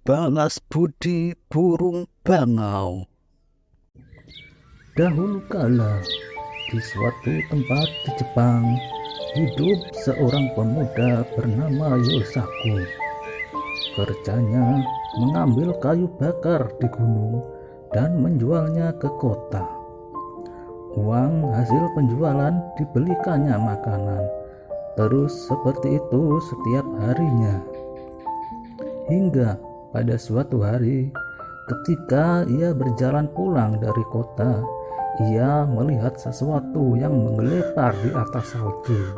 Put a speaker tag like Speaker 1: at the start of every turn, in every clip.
Speaker 1: Balas budi burung bangau.
Speaker 2: Dahulu kala, di suatu tempat di Jepang, hidup seorang pemuda bernama Yosaku. Kerjanya mengambil kayu bakar di gunung dan menjualnya ke kota. Uang hasil penjualan dibelikannya makanan, terus seperti itu setiap harinya. Hingga pada suatu hari, ketika ia berjalan pulang dari kota, ia melihat sesuatu yang menggelepar di atas salju.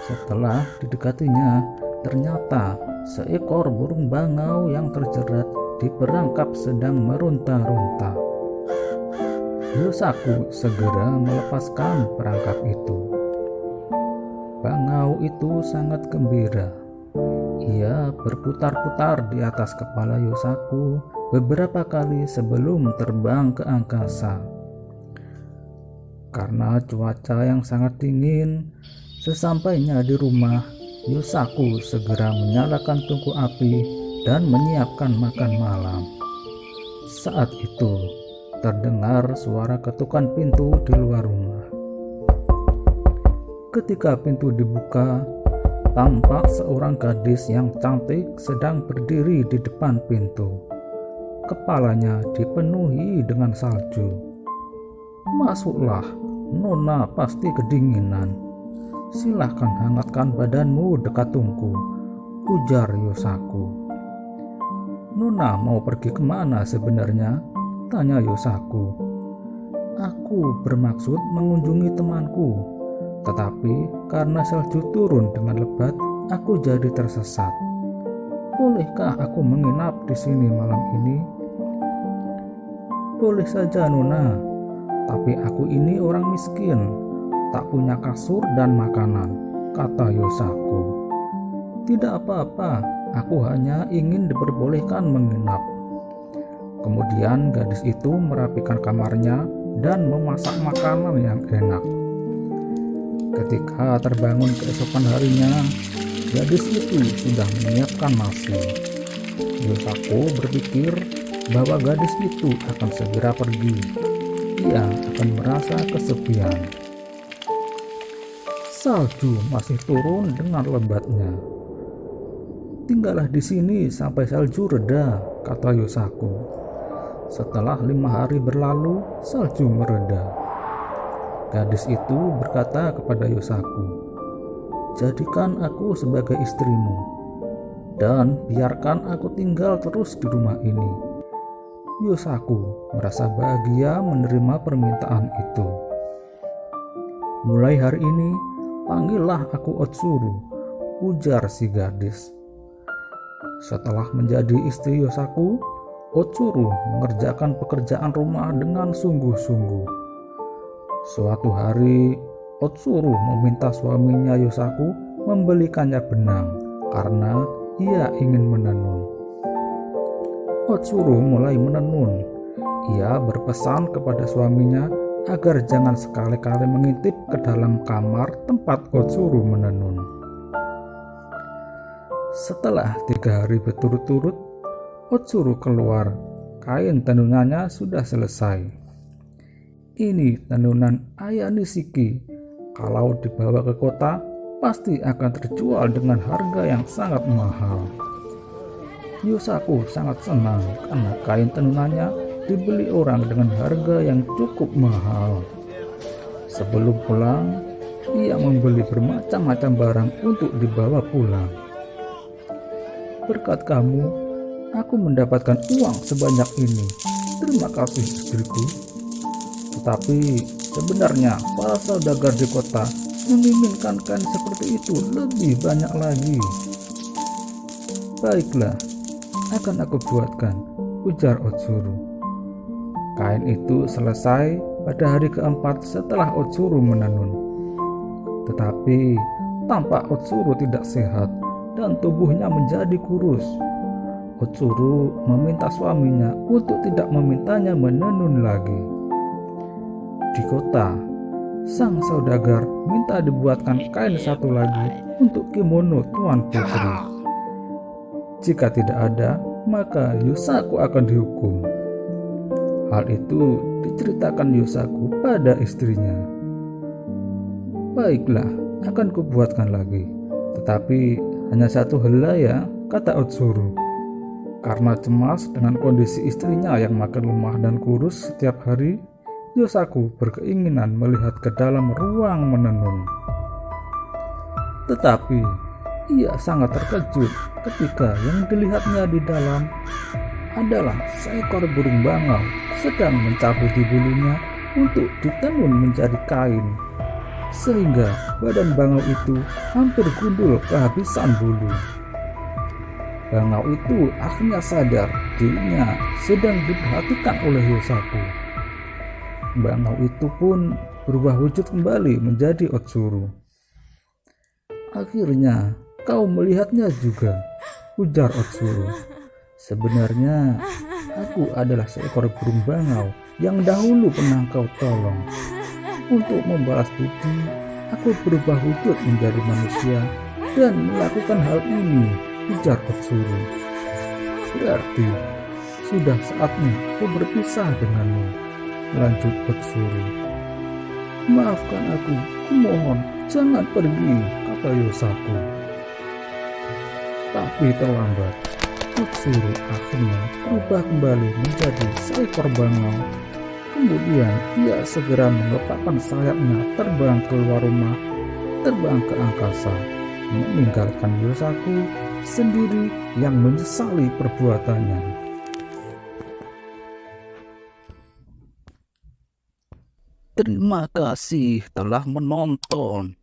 Speaker 2: Setelah didekatinya, ternyata seekor burung bangau yang terjerat di perangkap sedang meronta-ronta. Yosaku segera melepaskan perangkap itu. Bangau itu sangat gembira. Ia berputar-putar di atas kepala Yosaku beberapa kali sebelum terbang ke angkasa. Karena cuaca yang sangat dingin, sesampainya di rumah, Yosaku segera menyalakan tungku api dan menyiapkan makan malam. Saat itu, terdengar suara ketukan pintu di luar rumah. Ketika pintu dibuka, tampak seorang gadis yang cantik sedang berdiri di depan pintu. Kepalanya dipenuhi dengan salju. "Masuklah, Nona pasti kedinginan. Silahkan hangatkan badanmu dekat tungku," ujar Yosaku. "Nona mau pergi kemana sebenarnya?" tanya Yosaku. "Aku bermaksud mengunjungi temanku, tetapi karena salju turun dengan lebat, aku jadi tersesat. Bolehkah aku menginap di sini malam ini?" "Boleh saja, Nona, tapi aku ini orang miskin, tak punya kasur dan makanan," kata Yosaku. "Tidak apa-apa, aku hanya ingin diperbolehkan menginap." Kemudian gadis itu merapikan kamarnya dan memasak makanan yang enak. Ketika terbangun keesokan harinya, gadis itu sudah menyiapkan nasi. Yosaku berpikir bahwa gadis itu akan segera pergi. Ia akan merasa kesepian. Salju masih turun dengan lebatnya. "Tinggallah di sini sampai salju reda," kata Yosaku. Setelah 5 hari berlalu, salju mereda. Gadis itu berkata kepada Yosaku, "Jadikan aku sebagai istrimu, dan biarkan aku tinggal terus di rumah ini." Yosaku merasa bahagia menerima permintaan itu. "Mulai hari ini, panggillah aku Otsuru," ujar si gadis. Setelah menjadi istri Yosaku, Otsuru mengerjakan pekerjaan rumah dengan sungguh-sungguh. Suatu hari, Otsuru meminta suaminya Yosaku membelikannya benang karena ia ingin menenun. Otsuru mulai menenun. Ia berpesan kepada suaminya agar jangan sekali-kali mengintip ke dalam kamar tempat Otsuru menenun. Setelah 3 hari berturut-turut, Otsuru keluar. Kain tenunannya sudah selesai. "Ini tenunan Aya Nishiki. Kalau dibawa ke kota, pasti akan terjual dengan harga yang sangat mahal." Yosaku sangat senang karena kain tenunannya dibeli orang dengan harga yang cukup mahal. Sebelum pulang, ia membeli bermacam-macam barang untuk dibawa pulang. "Berkat kamu, aku mendapatkan uang sebanyak ini. Terima kasih, istriku. Tetapi sebenarnya para saudagar di kota menginginkan kain seperti itu lebih banyak lagi." "Baiklah, akan aku buatkan," ujar Otsuru. Kain itu selesai pada hari keempat setelah Otsuru menenun. Tetapi tampak Otsuru tidak sehat dan tubuhnya menjadi kurus. Otsuru meminta suaminya untuk tidak memintanya menenun lagi. Di kota, sang saudagar minta dibuatkan kain satu lagi untuk kimono tuan putri. Jika tidak ada, maka Yosaku akan dihukum. Hal itu diceritakan Yosaku pada istrinya. Baiklah, akan kubuatkan lagi, tetapi hanya satu helai, kata Otsuru. Karena cemas dengan kondisi istrinya yang makin lemah dan kurus setiap hari, Yosaku berkeinginan melihat ke dalam ruang menenun. Tetapi ia sangat terkejut ketika yang dilihatnya di dalam adalah seekor burung bangau sedang mencabuti bulunya untuk ditenun menjadi kain, sehingga badan bangau itu hampir gundul kehabisan bulu. Bangau itu akhirnya sadar dirinya sedang diperhatikan oleh Yosaku. Bangau itu pun berubah wujud kembali menjadi Otsuru. Akhirnya kau melihatnya juga, ujar Otsuru. Sebenarnya aku adalah seekor burung bangau yang dahulu pernah kau tolong. Untuk membalas budi, aku berubah wujud menjadi manusia dan melakukan hal ini, ujar Otsuru. Berarti sudah saatnya aku berpisah denganmu, lanjut Otsuru. Maafkan aku, kumohon jangan pergi, kata Yosaku. Tapi terlambat. Otsuru akhirnya berubah kembali menjadi seekor bangau. Kemudian ia segera mengepakkan sayapnya terbang keluar rumah, terbang ke angkasa, meninggalkan Yosaku sendiri yang menyesali perbuatannya.
Speaker 1: Terima kasih telah menonton.